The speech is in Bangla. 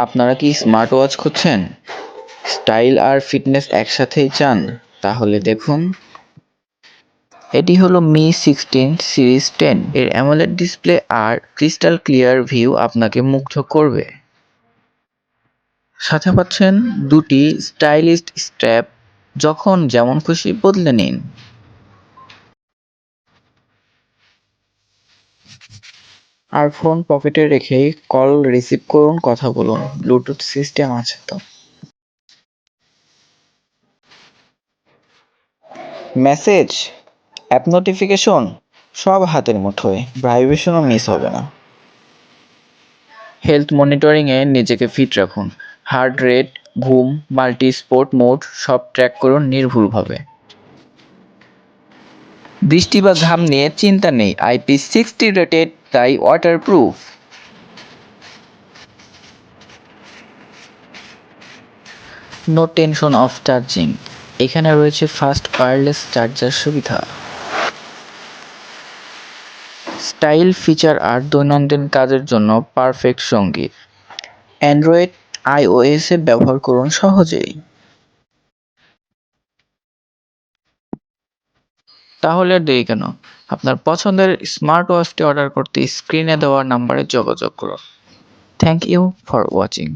আপনারা কি স্মার্ট ওয়াচ খুঁজছেন? স্টাইল আর ফিটনেস একসাথেই চান? তাহলে দেখুন, এটি হলো মি 16 সিরিজ 10। এর অ্যামোলেড ডিসপ্লে আর ক্রিস্টাল ক্লিয়ার ভিউ আপনাকে মুগ্ধ করবে। সাথে পাচ্ছেন দুটি স্টাইলিশ স্ট্র্যাপ, যখন যেমন খুশি বদলে নিন। আর ফোন পকেটে রেখেই কল রিসিভ করুন, কথা বলুন, ব্লুটুথ সিস্টেম আছে তো। মেসেজ, অ্যাপ নোটিফিকেশন সব হাতের মুঠোয়, ভাইব্রেশনও মিস হবে না। হেলথ মনিটরিংয়ে নিজেকে ফিট রাখুন, হার্ট রেট, ঘুম, মাল্টি স্পোর্ট মোড সব ট্র্যাক করুন নির্ভুলভাবে। বৃষ্টি বা ঘাম নিয়ে চিন্তা নেই, IP60 রেটেড, তাই waterproof. No tension of charging, এখানে রয়েছে ফাস্ট ওয়্যারলেস চার্জার সুবিধা। স্টাইল, ফিচার আর দৈনন্দিন কাজের জন্য পারফেক্ট সঙ্গী। অ্যান্ড্রয়েড, iOS এ ব্যবহার করুন সহজেই। তাহলে আর দেরি কেন? আপনার পছন্দের স্মার্ট ওয়াচটি অর্ডার করতে স্ক্রিনে দেওয়া নাম্বারে যোগাযোগ করুন। Thank you for watching.